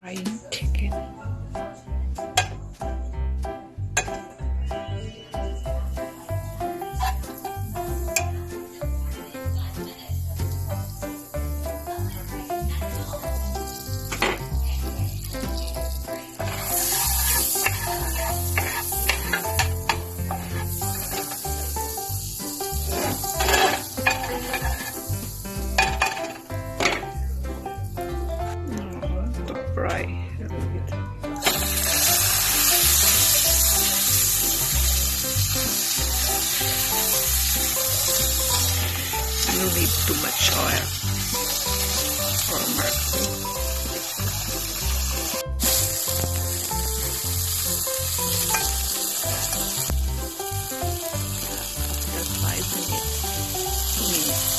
Fried chicken. To fry a little bit. You need too much oil or mercury. After 5 minutes, 2 minutes.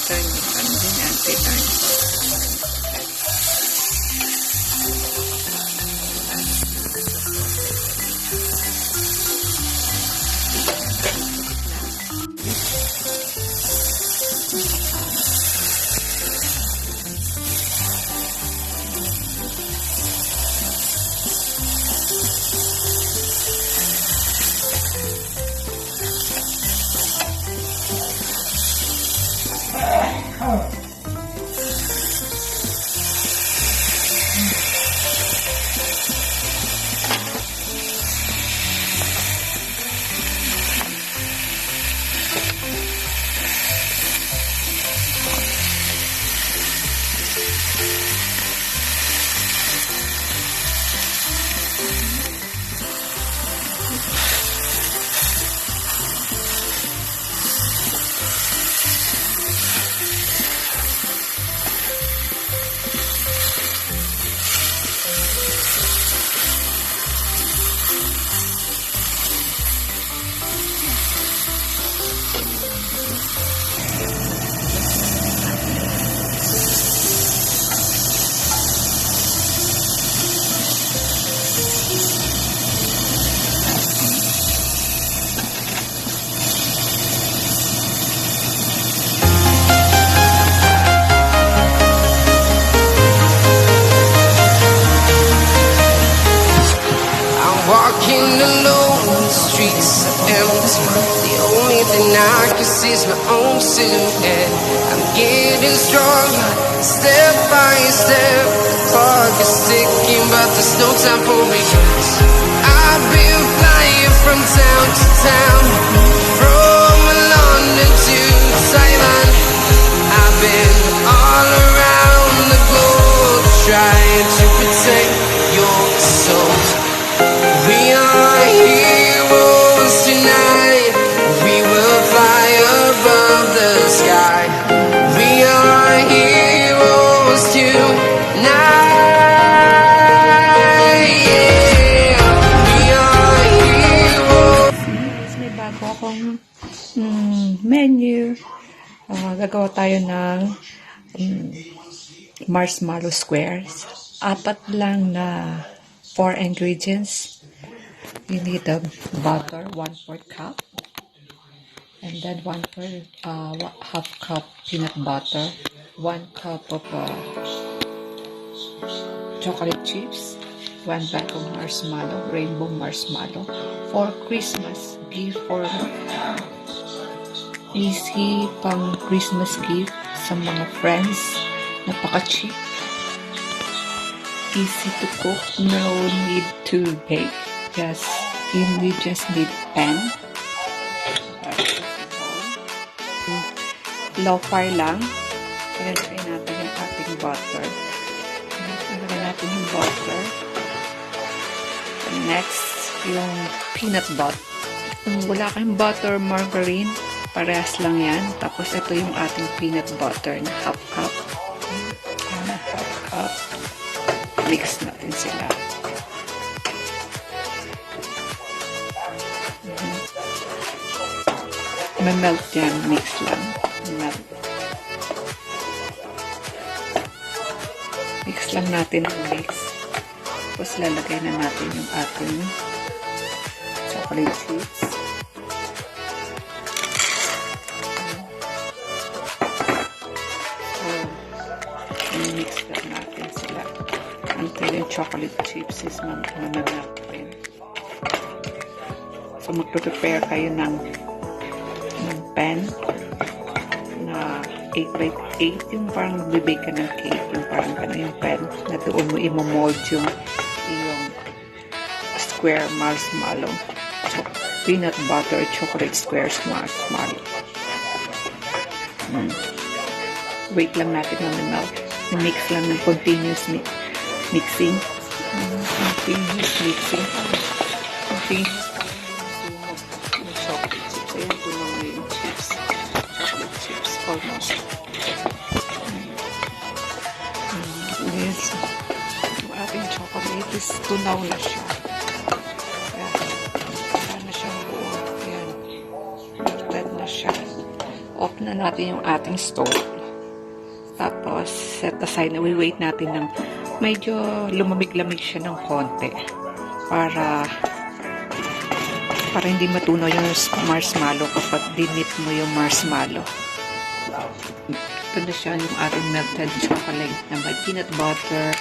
Turn and then anti-turn. Walking alone, the streets are empty. The only thing I can see is my own silhouette. I'm getting stronger, step by step. The clock is ticking, but there's no time for me yet. I've been flying from town to town, from London to Thailand. I've been all around the globe, trying to protect your soul. We are heroes tonight. We will fly above the sky. We are heroes tonight. Yeah. We are heroes. May bago akong menu. Gagawa tayo ng marshmallow squares. 4 lang na 4 ingredients. You need the butter, 1/4 cup, and then 1/2 cup peanut butter, 1 cup of chocolate chips, 1 bag of marshmallow, rainbow marshmallow, for Christmas gift, for easy pang Christmas gift sa mga friends. Napaka-cheap, easy to cook, no need to bake. You just need pan. Low fire lang. Ilagay natin yung ating butter. Ilagay natin yung butter. And next, yung peanut butter. Kung wala kayong butter, margarine, parehas lang yan. Tapos ito yung ating peanut butter na half cup. Half cup. Mix natin sila. Melt yan, mix lang. Melt. Mix lang natin ang mix. Tapos lalagay na natin yung ating chocolate chips. So, mix lang natin sila until yung chocolate chips is mamamelt rin. So, magpe-prepare kayo ng pan na 8x8, yung parang magbibake ka ng cake, yung parang gano'n yung pan na doon mo imo-mold yung square marshmallow. Peanut butter chocolate squares marshmallow. Wait lang natin mamamelt. I-mix lang ng continuous mixing. Continuous mixing. Continuous yung chocolate chips. Ayan, tunaw na yung chips. Chocolate chips. Almost. Yes. Yung ating chocolate is tunaw na siya. Ayan. Na siyang buo. Ayan. Melted na siya. Off na natin yung ating stove. Tapos, set aside na. We-wait natin ng medyo lumamig-lamig siya ng konti. Para hindi matunaw yung marshmallow kapag dinip mo yung marshmallow. Ito na siya yung ating melted chocolate na may peanut butter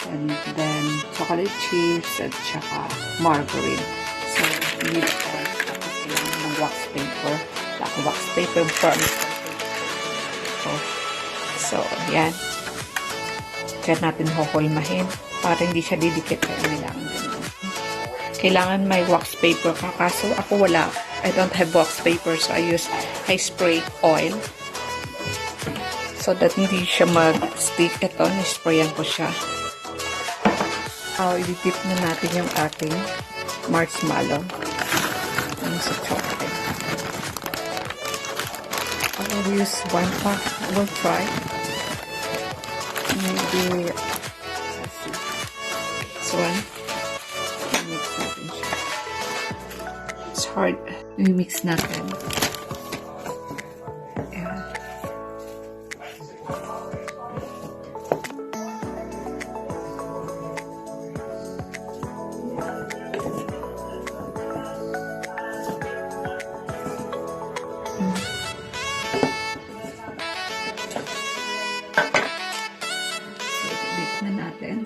and then chocolate chips at saka margarine. So, need oil. Tapos kailangan ng wax paper. Wax paper firm. So, yan. Kaya natin huhulmahin para hindi siya didikit. Kailangan may wax paper ka. Kaso ako wala. I don't have wax paper, so I spray oil. So that hindi siya mag-stick. Ito, nisprayan ko siya. I-dip na natin yung ating marshmallow. Ano sa chocolate. I'll use one pack. We'll try. Maybe, let's see. This one. Mix natin siya. It's hard. I-mix natin. Ayan. Na natin.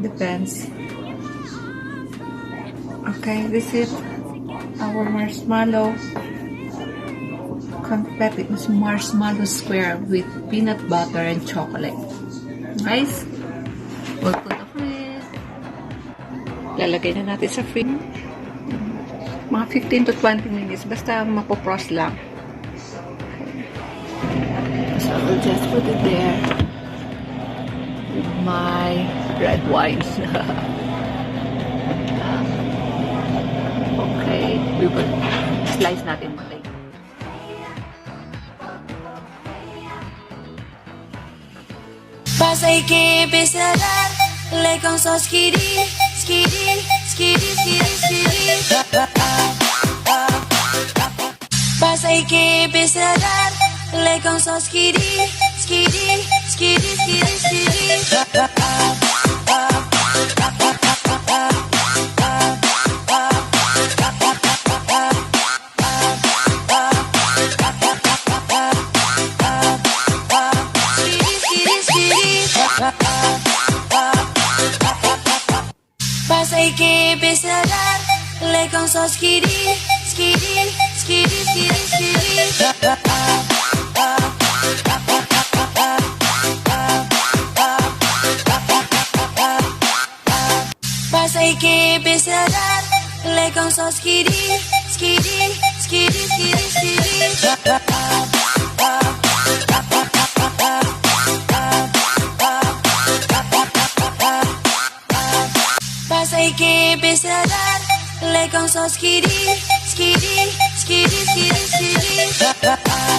Depends. Okay, this is our marshmallow confetti. It's marshmallow square with peanut butter and chocolate. Nice. We'll put the fridge. Lalagay na natin sa fridge. Mga 15 to 20 minutes. Basta mapopros lang. So I'll just put it there with my red wines. Okay, we will slice natin malay. Pasa y que empezarán le con so skiri, skiri, skiri, skiri, skiri. Pasa y que empezarán le con so skiri, skiri, skiri, skiri, skiri. Pasa y que empezarán le con so skiri, skiri, skiri, skiri, skiri. Pasa y que empezarán le con so skiri, skiri, skiri, skiri, skiri. Pasa y que empezarán le con so skiri, skiri, skiri, skiri, skiri.